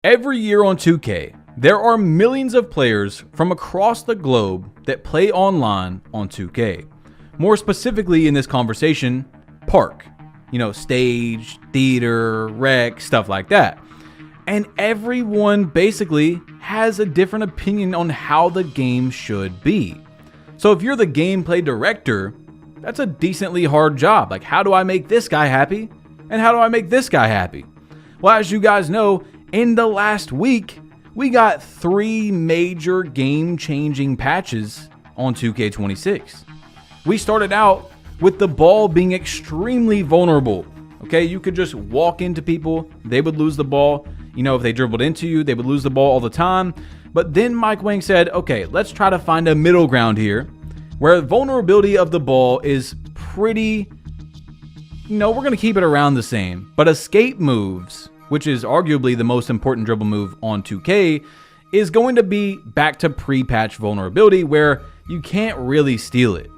Every year on 2K, there are millions of players from across the globe that play online on 2K. More specifically in this conversation, park. Stage, theater, rec, stuff like that. And everyone basically has a different opinion on how the game should be. So if you're the gameplay director, that's a decently hard job. Like, how do I make this guy happy? And how do I make this guy happy? Well, as you guys know, in the last week, we got 3 major game-changing patches on 2K26. We started out with the ball being extremely vulnerable. Okay, you could just walk into people, they would lose the ball. If they dribbled into you, they would lose the ball all the time. But then Mike Wang said, okay, let's try to find a middle ground here where vulnerability of the ball is pretty, we're going to keep it around the same. But escape moves, which is arguably the most important dribble move on 2K, is going to be back to pre-patch vulnerability where you can't really steal it.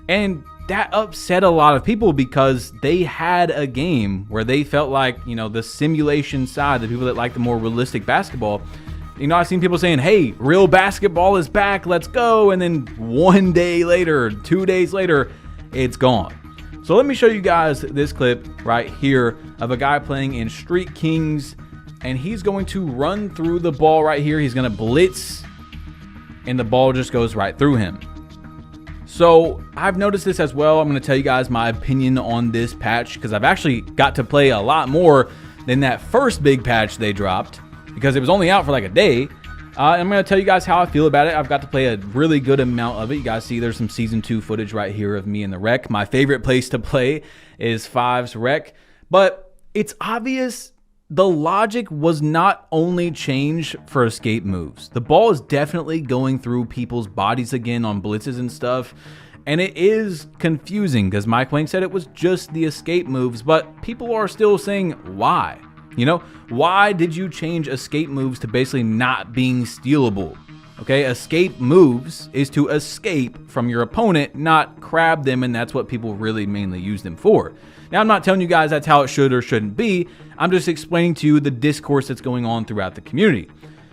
And that upset a lot of people because they had a game where they felt like, the simulation side, the people that like the more realistic basketball, I've seen people saying, hey, real basketball is back, let's go. And then 1 day later, 2 days later, it's gone. So let me show you guys this clip right here of a guy playing in Street Kings, and he's going to run through the ball right here. He's going to blitz, and the ball just goes right through him. So I've noticed this as well. I'm going to tell you guys my opinion on this patch because I've actually got to play a lot more than that first big patch they dropped because it was only out for like a day. I'm going to tell you guys how I feel about it. I've got to play a really good amount of it. You guys see there's some Season 2 footage right here of me in the rec. My favorite place to play is Five's rec. But it's obvious the logic was not only changed for escape moves. The ball is definitely going through people's bodies again on blitzes and stuff. And it is confusing because Mike Wang said it was just the escape moves, but people are still saying why? Why did you change escape moves to basically not being stealable? Okay, escape moves is to escape from your opponent, not crab them, and that's what people really mainly use them for. Now, I'm not telling you guys that's how it should or shouldn't be. I'm just explaining to you the discourse that's going on throughout the community.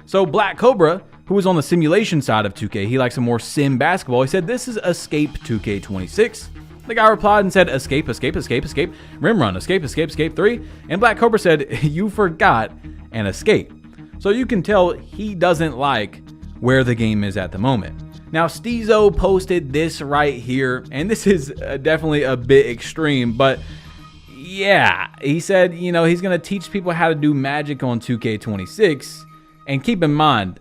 So Black Cobra, who was on the simulation side of 2K, he likes a more sim basketball. He said, this is escape 2K26. The guy replied and said, escape, escape, escape, escape, rim run, escape, escape, escape 3. And Black Cobra said, you forgot an escape. So you can tell he doesn't like where the game is at the moment. Now, Steezo posted this right here, and this is definitely a bit extreme, but yeah, he said, he's going to teach people how to do magic on 2K26. And keep in mind,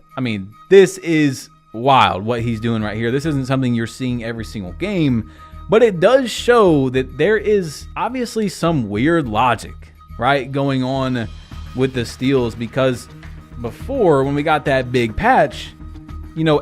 this is wild what he's doing right here. This isn't something you're seeing every single game. But it does show that there is obviously some weird logic, right, going on with the steals because before, when we got that big patch,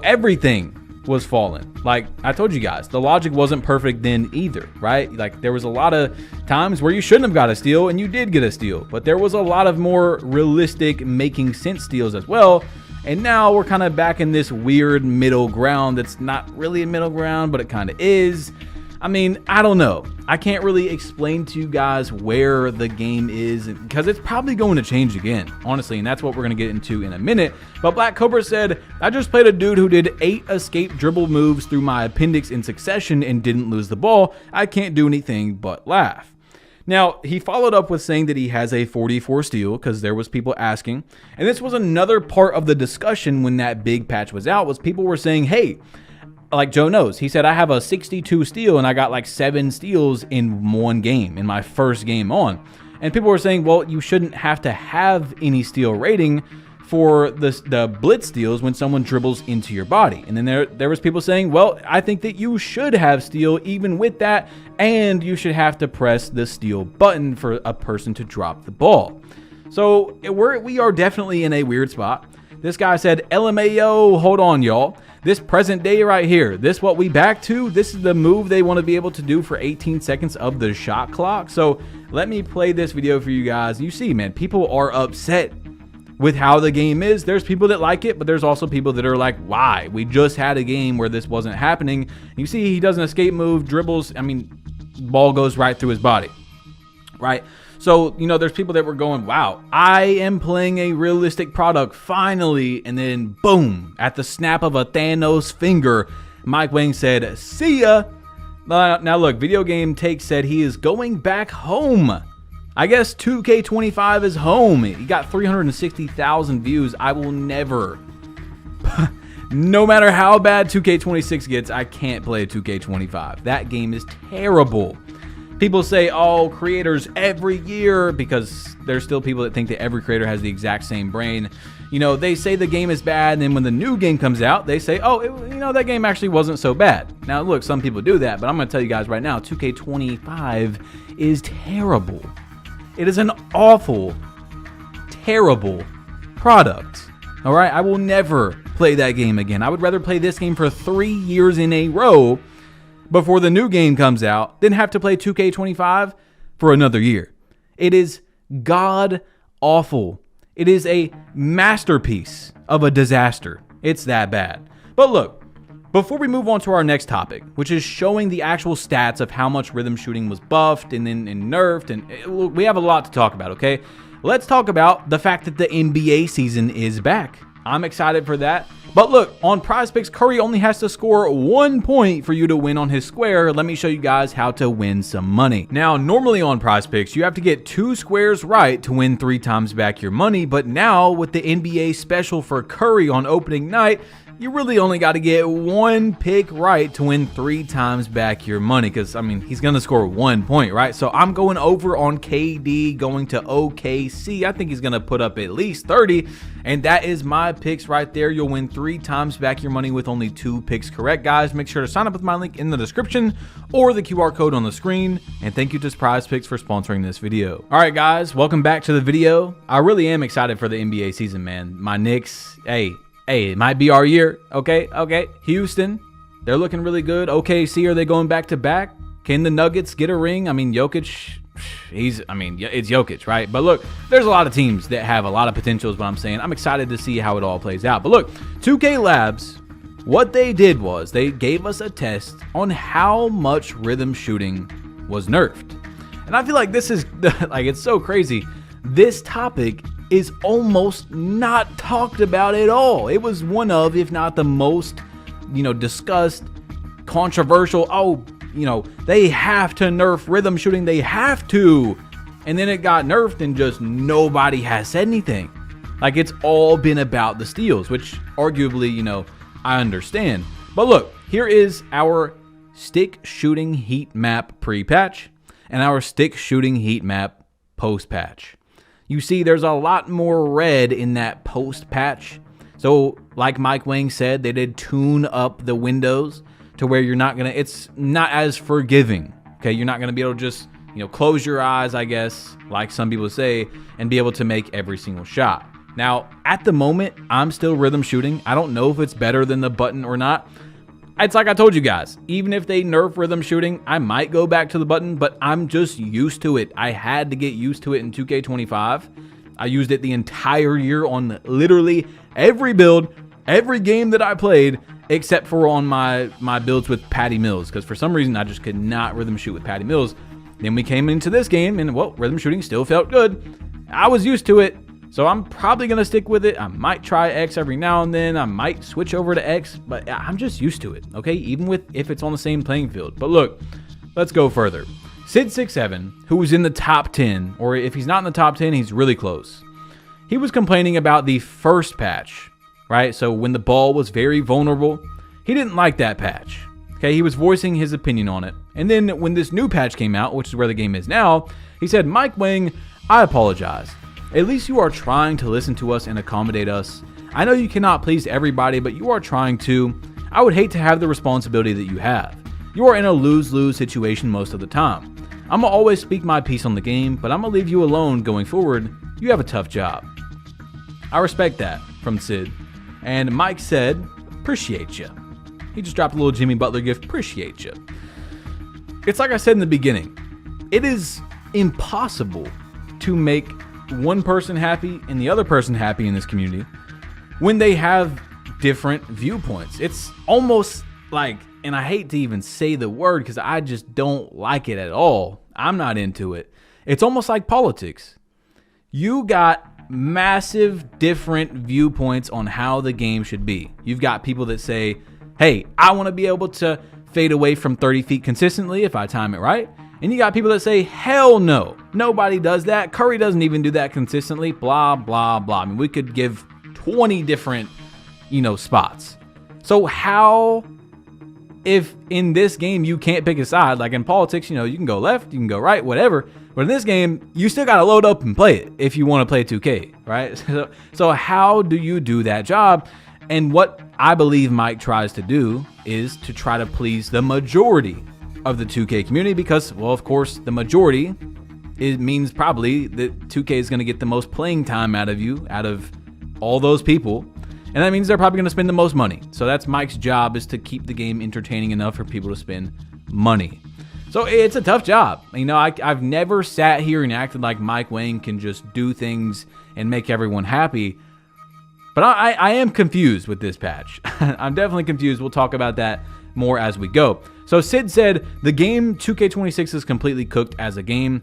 everything was falling. Like I told you guys, the logic wasn't perfect then either, right? Like there was a lot of times where you shouldn't have got a steal and you did get a steal, but there was a lot of more realistic making sense steals as well. And now we're kind of back in this weird middle ground that's not really a middle ground, but it kind of is. I don't know. I can't really explain to you guys where the game is because it's probably going to change again, honestly, and that's what we're going to get into in a minute. But Black Cobra said, I just played a dude who did 8 escape dribble moves through my appendix in succession and didn't lose the ball. I can't do anything but laugh. Now, he followed up with saying that he has a 44 steal because there was people asking. And this was another part of the discussion when that big patch was out, was people were saying, hey, like Joe knows, he said, I have a 62 steal and I got like 7 steals in one game, in my first game on. And people were saying, well, you shouldn't have to have any steal rating for the blitz steals when someone dribbles into your body. And then there was people saying, well, I think that you should have steal even with that, and you should have to press the steal button for a person to drop the ball. So we are definitely in a weird spot. This guy said, LMAO, hold on, y'all. This present day right here, this what we back to, this is the move they want to be able to do for 18 seconds of the shot clock. So let me play this video for you guys. You see, man, people are upset with how the game is. There's people that like it, but there's also people that are like, why? We just had a game where this wasn't happening. You see, he does an escape move, dribbles, ball goes right through his body, right? So, you know, there's people that were going, wow, I am playing a realistic product finally. And then boom, at the snap of a Thanos finger, Mike Wang said, see ya. Now look, Video Game Take said he is going back home. I guess 2K25 is home. He got 360,000 views. I will never, no matter how bad 2K26 gets, I can't play 2K25. That game is terrible. People say, oh, creators every year, because there's still people that think that every creator has the exact same brain. You know, they say the game is bad, and then when the new game comes out, they say, oh, you know, that game actually wasn't so bad. Now, look, some people do that, but I'm going to tell you guys right now, 2K25 is terrible. It is an awful, terrible product. All right, I will never play that game again. I would rather play this game for 3 years in a row before the new game comes out than have to play 2K25 for another year. It is god awful. It is a masterpiece of a disaster. It's that bad. But look, before we move on to our next topic, which is showing the actual stats of how much rhythm shooting was buffed and then nerfed, and look, we have a lot to talk about, okay? Let's talk about the fact that the NBA season is back. I'm excited for that. But look, on PrizePicks, Curry only has to score 1 point for you to win on his square. Let me show you guys how to win some money. Now, normally on PrizePicks, you have to get 2 squares right to win 3 times back your money. But now with the NBA special for Curry on opening night, you really only got to get 1 pick right to win 3 times back your money. Because, I mean, he's going to score 1 point, right? So I'm going over on KD going to OKC. I think he's going to put up at least 30. And that is my picks right there. You'll win 3 times back your money with only 2 picks correct, guys. Make sure to sign up with my link in the description or the QR code on the screen. And thank you to PrizePicks for sponsoring this video. All right, guys, welcome back to the video. I really am excited for the NBA season, man. My Knicks, hey, it might be our year. Okay. Houston, they're looking really good. OKC, are they going back to back? Can the Nuggets get a ring? I mean, Jokic, it's Jokic, right? But look, there's a lot of teams that have a lot of potential is what I'm saying. I'm excited to see how it all plays out. But look, 2K Labs, what they did was they gave us a test on how much rhythm shooting was nerfed. And I feel like this is, like, it's so crazy. This topic is almost not talked about at all. It was one of, if not the most, discussed, controversial, they have to nerf rhythm shooting, they have to. And then it got nerfed and just nobody has said anything. Like, it's all been about the steals, which arguably, I understand. But look, here is our stick shooting heat map pre-patch and our stick shooting heat map post-patch. You see, there's a lot more red in that post-patch. So, like Mike Wang said, they did tune up the windows to where it's not as forgiving. Okay, you're not gonna be able to just, close your eyes, I guess, like some people say, and be able to make every single shot. Now, at the moment, I'm still rhythm shooting. I don't know if it's better than the button or not. It's like I told you guys, even if they nerf rhythm shooting, I might go back to the button, but I'm just used to it. I had to get used to it in 2K25. I used it the entire year on literally every build, every game that I played, except for on my builds with Patty Mills, because for some reason I just could not rhythm shoot with Patty Mills. Then we came into this game and, well, rhythm shooting still felt good. I was used to it. So I'm probably going to stick with it. I might try X every now and then. I might switch over to X, but I'm just used to it, okay? Even if it's on the same playing field. But look, let's go further. Sid67, who was in the top 10, or if he's not in the top 10, he's really close. He was complaining about the first patch, right? So when the ball was very vulnerable, he didn't like that patch, okay? He was voicing his opinion on it. And then when this new patch came out, which is where the game is now, he said, Mike Wang, I apologize. At least you are trying to listen to us and accommodate us. I know you cannot please everybody, but you are trying to. I would hate to have the responsibility that you have. You are in a lose-lose situation most of the time. I'm going to always speak my piece on the game, but I'm going to leave you alone going forward. You have a tough job. I respect that from Sid. And Mike said, appreciate you. He just dropped a little Jimmy Butler gift, appreciate you. It's like I said in the beginning. It is impossible to make one person happy and the other person happy in this community when they have different viewpoints. It's almost like, and I hate to even say the word because I just don't like it at all. I'm not into it. It's almost like politics. You got massive different viewpoints on how the game should be. You've got people that say, hey, I want to be able to fade away from 30 feet consistently if I time it right. And you got people that say, hell no, nobody does that. Curry doesn't even do that consistently, blah, blah, blah. I mean, we could give 20 different, spots. So how, if in this game you can't pick a side, like in politics, you can go left, you can go right, whatever. But in this game, you still got to load up and play it if you want to play 2K, right? So how do you do that job? And what I believe Mike tries to do is to try to please the majority of the 2K community because, well, of course, the majority, it means probably that 2K is going to get the most playing time out of you, out of all those people. And that means they're probably going to spend the most money. So that's Mike's job, is to keep the game entertaining enough for people to spend money. So it's a tough job. I've never sat here and acted like Mike Wang can just do things and make everyone happy. But I am confused with this patch. I'm definitely confused. We'll talk about that more as we go. So Sid said, the game 2K26 is completely cooked as a game.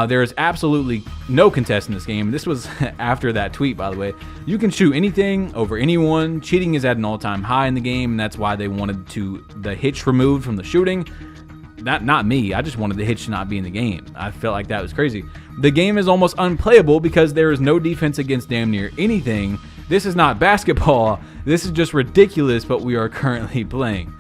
There is absolutely no contest in this game. This was after that tweet, by the way. You can shoot anything over anyone. Cheating is at an all-time high in the game, and that's why they wanted the hitch removed from the shooting. Not me. I just wanted the hitch to not be in the game. I felt like that was crazy. The game is almost unplayable because there is no defense against damn near anything. This is not basketball. This is just ridiculous, but we are currently playing.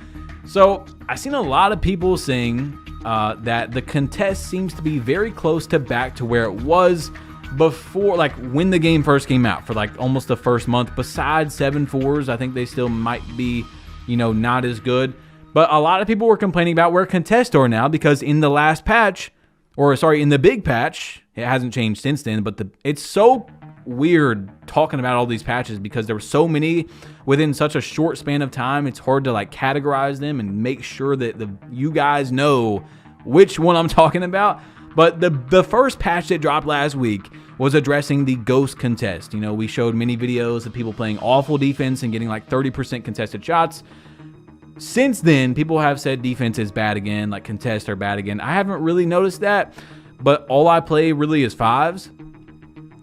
So I've seen a lot of people saying that the contest seems to be very close to back to where it was before, like when the game first came out, for like almost the first month. Besides 7-4s, I think they still might be, not as good. But a lot of people were complaining about where contests are now because in the last patch, in the big patch, it hasn't changed since then, but it's so weird talking about all these patches because there were so many within such a short span of time. It's hard to categorize them and make sure that you guys know which one I'm talking about. But the first patch that dropped last week was addressing the ghost contest. We showed many videos of people playing awful defense and getting like 30% contested shots. Since then, people have said defense is bad again, like contests are bad again. I haven't really noticed that, but all I play really is 5s.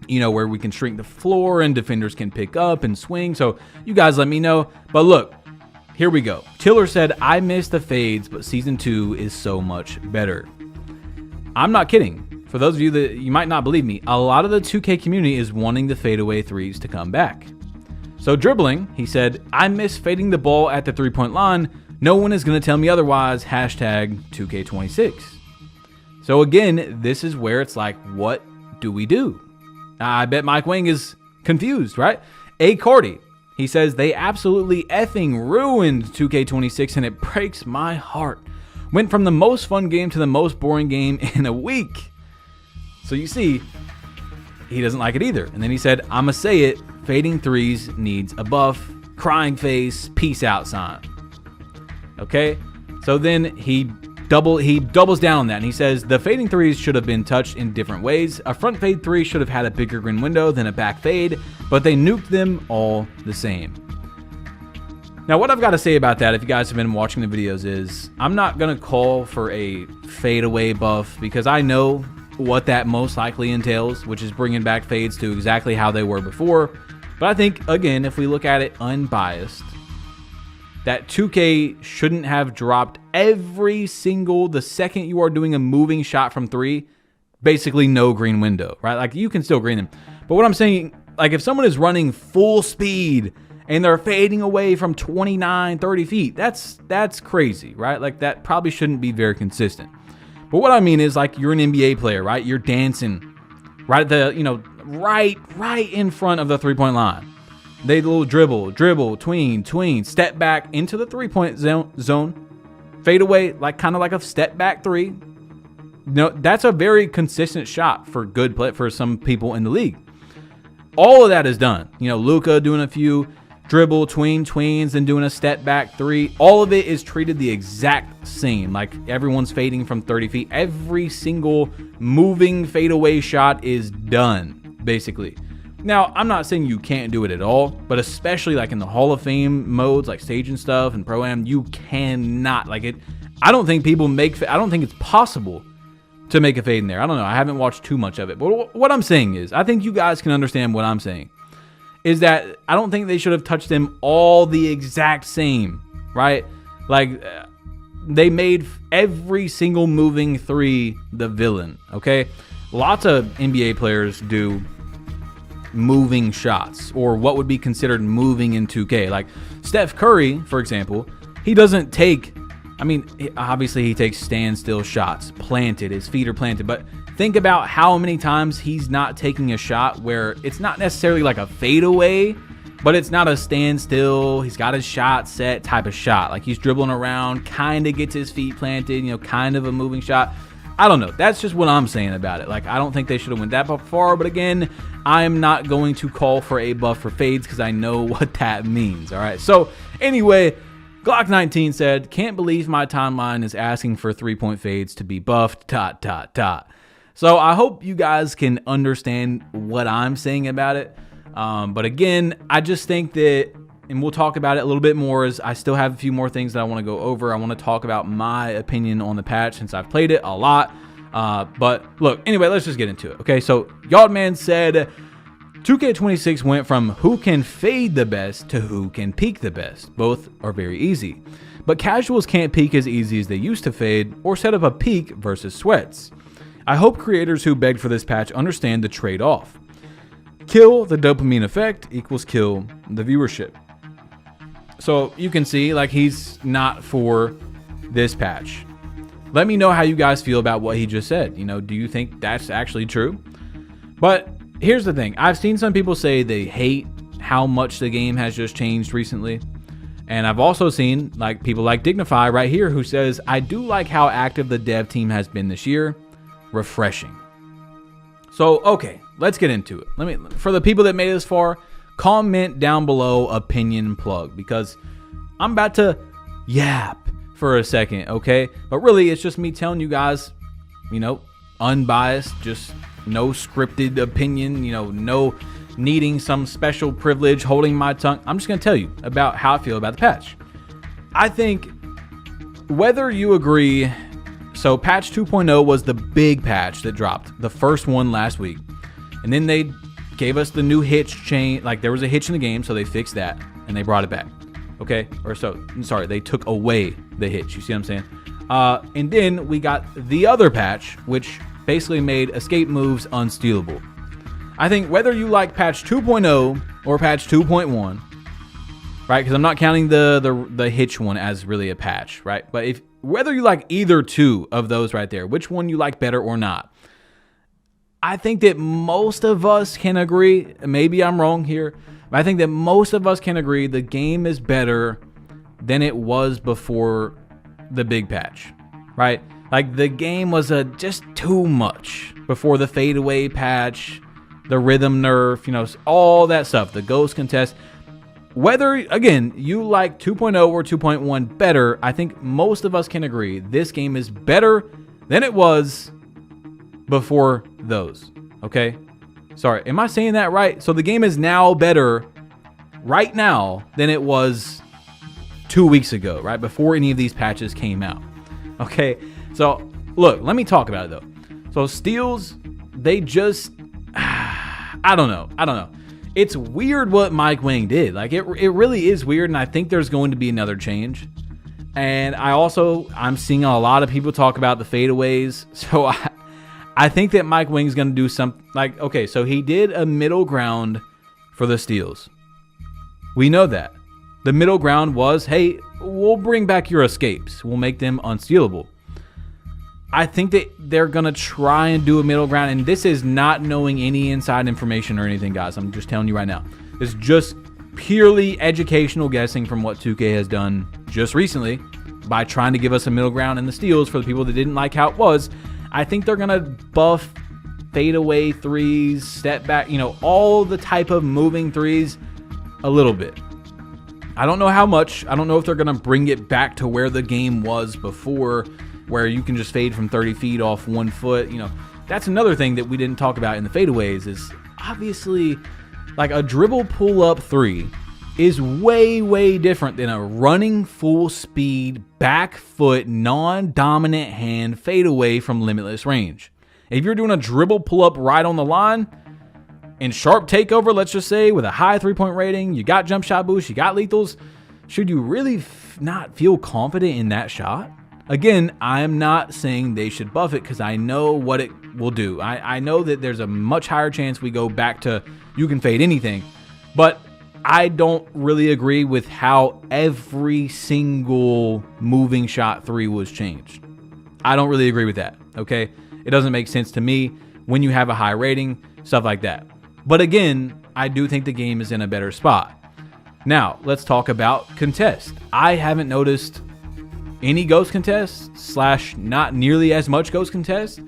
Where we can shrink the floor and defenders can pick up and swing. So you guys let me know. But look, here we go. Tiller said, I miss the fades, but season 2 is so much better. I'm not kidding. For those of you that you might not believe me, a lot of the 2K community is wanting the fadeaway threes to come back. So dribbling, he said, I miss fading the ball at the 3-point line. No one is going to tell me otherwise. Hashtag 2K26. So again, this is where it's like, what do we do? I bet Mike Wang is confused, right? A. Cardi, he says, they absolutely effing ruined 2K26 and it breaks my heart. Went from the most fun game to the most boring game in a week. So you see, he doesn't like it either. And then he said, I'ma say it, fading threes needs a buff, crying face, peace out sign. Okay, so then he doubles down on that and he says the fading threes should have been touched in different ways. A front fade 3 should have had a bigger green window than a back fade, but they nuked them all the same. Now what I've got to say about that, if you guys have been watching the videos, is I'm not going to call for a fadeaway buff because I know what that most likely entails, which is bringing back fades to exactly how they were before. But I think, again, if we look at it unbiased, that 2K shouldn't have dropped the second you are doing a moving shot from 3, basically no green window, right? Like you can still green them. But what I'm saying, like if someone is running full speed and they're fading away from 29, 30 feet, that's crazy, right? Like that probably shouldn't be very consistent. But what I mean is like you're an NBA player, right? You're dancing right at the, right in front of the 3-point line. They little dribble, tween, step back into the 3-point zone, fade away, kind of like a step back 3. That's a very consistent shot for good play for some people in the league. All of that is done. Luka doing a few dribble, tweens, and doing a step back 3. All of it is treated the exact same. Like everyone's fading from 30 feet. Every single moving fadeaway shot is done, basically. Now, I'm not saying you can't do it at all, but especially like in the Hall of Fame modes, like Stage and stuff and Pro-Am, you cannot. I don't think it's possible to make a fade in there. I don't know. I haven't watched too much of it. But what I'm saying is, I think you guys can understand what I'm saying, is that I don't think they should have touched them all the exact same, right? Like, they made every single moving three the villain, okay? Lots of NBA players do moving shots, or what would be considered moving in 2K. Like Steph Curry, for example, he doesn't take, I mean, obviously he takes standstill shots, planted, his feet are planted, but think about how many times he's not taking a shot where it's not necessarily like a fadeaway, but it's not a standstill, he's got his shot set type of shot. Like he's dribbling around, kind of gets his feet planted, you know, kind of a moving shot. I don't know. That's just what I'm saying about it. Like, I don't think they should have went that far, but again, I'm not going to call for a buff for fades because I know what that means, all right? So, anyway, Glock19 said, can't believe my timeline is asking for 3-point fades to be buffed, ... So, I hope you guys can understand what I'm saying about it. But again, I just think that, and we'll talk about it a little bit more as I still have a few more things that I want to go over. I want to talk about my opinion on the patch since I've played it a lot. But look, anyway, let's just get into it. Okay, so Yardman said 2K26 went from who can fade the best to who can peak the best. Both are very easy. But casuals can't peak as easy as they used to fade or set up a peak versus sweats. I hope creators who begged for this patch understand the trade-off. Kill the dopamine effect equals kill the viewership. So you can see, like, he's not for this patch. Let me know how you guys feel about what he just said. You know, do you think that's actually true? But here's the thing. I've seen some people say they hate how much the game has just changed recently. And I've also seen, like, people like Dignify right here who says, I do like how active the dev team has been this year. Refreshing. So, okay, let's get into it. For the people that made it this far, comment down below opinion plug, because I'm about to yap for a second, okay? But really, it's just me telling you guys, you know, unbiased, just no scripted opinion, you know, no needing some special privilege, holding my tongue. I'm just going to tell you about how I feel about the patch. I think whether you agree, so patch 2.0 was the big patch that dropped, the first one last week. And then they gave us the new hitch chain. Like, there was a hitch in the game, so they fixed that and they brought it back. Okay, they took away the hitch. You see what I'm saying? And then we got the other patch, which basically made escape moves unstealable. I think whether you like patch 2.0 or patch 2.1, right? Because I'm not counting the hitch one as really a patch, right? But whether you like either two of those right there, which one you like better or not, I think that most of us can agree, maybe I'm wrong here, but I think that most of us can agree the game is better than it was before the big patch, right? Like, the game was just too much before the fadeaway patch, the rhythm nerf, you know, all that stuff, the ghost contest. Whether, again, you like 2.0 or 2.1 better, I think most of us can agree this game is better than it was before those, okay? Sorry, am I saying that right? So the game is now better right now than it was 2 weeks ago, right? Before any of these patches came out, okay? So, look, let me talk about it, though. So steals, they just, I don't know. It's weird what Mike Wang did. Like, it really is weird, and I think there's going to be another change. And I'm seeing a lot of people talk about the fadeaways, so I think that Mike Wang's going to do something like, okay, so he did a middle ground for the steals. We know that. The middle ground was, hey, we'll bring back your escapes. We'll make them unstealable. I think that they're going to try and do a middle ground, and this is not knowing any inside information or anything, guys. I'm just telling you right now. It's just purely educational guessing from what 2K has done just recently by trying to give us a middle ground in the steals for the people that didn't like how it was. I think they're going to buff fadeaway threes, step back, you know, all the type of moving threes a little bit. I don't know how much. I don't know if they're going to bring it back to where the game was before, where you can just fade from 30 feet off 1 foot. You know, that's another thing that we didn't talk about in the fadeaways is obviously like a dribble pull up three is way, way different than a running full speed, back foot, non-dominant hand fadeaway from limitless range. If you're doing a dribble pull up right on the line, in sharp takeover, let's just say, with a high 3-point rating, you got jump shot boost, you got lethals, should you really not feel confident in that shot? Again, I'm not saying they should buff it because I know what it will do. I know that there's a much higher chance we go back to you can fade anything, but I don't really agree with how every single moving shot 3 was changed. I don't really agree with that, okay? It doesn't make sense to me when you have a high rating, stuff like that. But again, I do think the game is in a better spot. Now, let's talk about contest. I haven't noticed any ghost contest / not nearly as much ghost contest,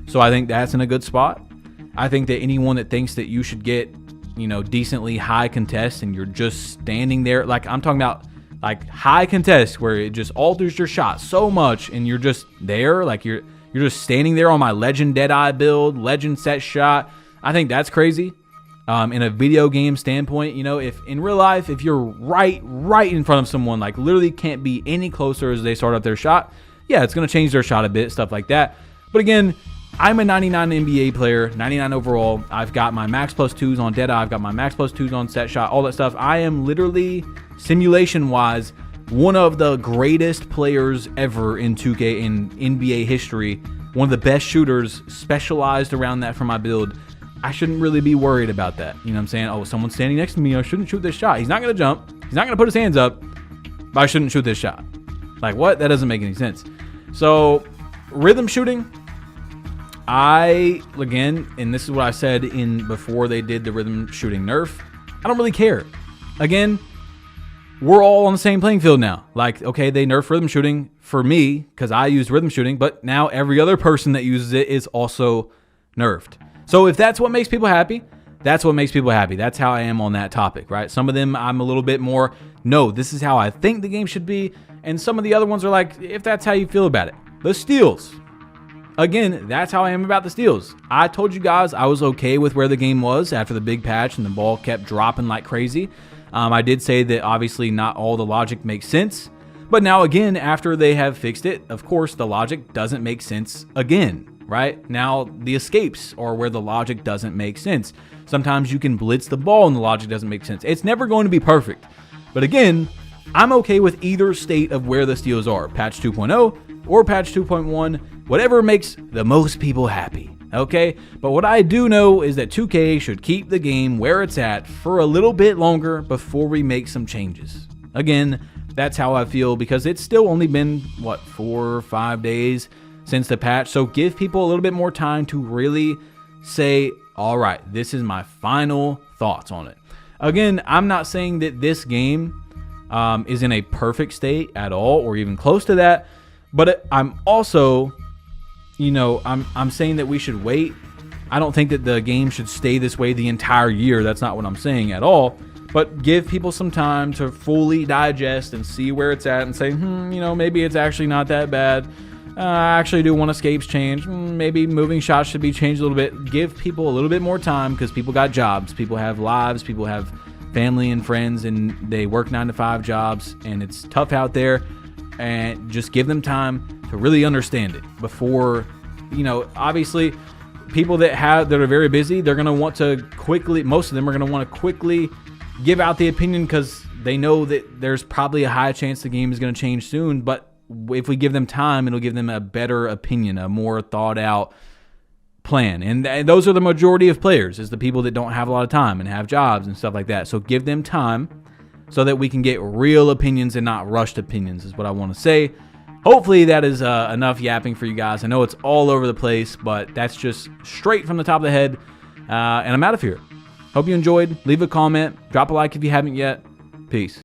so I think that's in a good spot. I think that anyone that thinks that you should get, decently high contest and you're just standing there, like I'm talking about like high contest where it just alters your shot so much and you're just there, like you're just standing there on my legend Deadeye build, legend set shot. I think that's crazy. In a video game standpoint, if in real life, if you're right in front of someone, like literally can't be any closer as they start up their shot, yeah, it's going to change their shot a bit, stuff like that. But again, I'm a 99 NBA player, 99 overall. I've got my max plus 2s on Deadeye. I've got my max plus 2s on set shot, all that stuff. I am literally, simulation-wise, one of the greatest players ever in 2K in NBA history. One of the best shooters, specialized around that for my build. I shouldn't really be worried about that. You know what I'm saying? Oh, someone's standing next to me. I shouldn't shoot this shot. He's not going to jump. He's not going to put his hands up. But I shouldn't shoot this shot. Like, what? That doesn't make any sense. So, rhythm shooting. Again, and this is what I said before they did the rhythm shooting nerf. I don't really care. Again, we're all on the same playing field now. Like, okay, they nerfed rhythm shooting for me because I used rhythm shooting, but now every other person that uses it is also nerfed. So if that's what makes people happy, that's what makes people happy. That's how I am on that topic, right? Some of them I'm a little bit more, no, this is how I think the game should be. And some of the other ones are like, if that's how you feel about it. The steals. Again, that's how I am about the steals. I told you guys I was okay with where the game was after the big patch and the ball kept dropping like crazy. I did say that obviously not all the logic makes sense. But now again, after they have fixed it, of course, the logic doesn't make sense again. Right? Now, the escapes are where the logic doesn't make sense. Sometimes you can blitz the ball and the logic doesn't make sense. It's never going to be perfect. But again, I'm okay with either state of where the steals are. Patch 2.0 or patch 2.1, whatever makes the most people happy. Okay? But what I do know is that 2K should keep the game where it's at for a little bit longer before we make some changes. Again, that's how I feel because it's still only been, 4 or 5 days since the patch. So give people a little bit more time to really say, all right, this is my final thoughts on it. Again, I'm not saying that this game is in a perfect state at all or even close to that. But I'm also, I'm saying that we should wait. I don't think that the game should stay this way the entire year. That's not what I'm saying at all. But give people some time to fully digest and see where it's at and say, maybe it's actually not that bad. I actually do want escapes changed. Maybe moving shots should be changed a little bit. Give people a little bit more time because people got jobs. People have lives. People have family and friends, and they work 9-to-5 jobs, and it's tough out there. And just give them time to really understand it before, obviously, people that are very busy, they're going to want to quickly, most of them are going to want to quickly give out the opinion because they know that there's probably a high chance the game is going to change soon. But if we give them time, it'll give them a better opinion, a more thought out plan. And those are the majority of players, is the people that don't have a lot of time and have jobs and stuff like that. So give them time so that we can get real opinions and not rushed opinions is what I want to say. Hopefully that is enough yapping for you guys. I know it's all over the place, but that's just straight from the top of the head. And I'm out of here. Hope you enjoyed. Leave a comment. Drop a like if you haven't yet. Peace.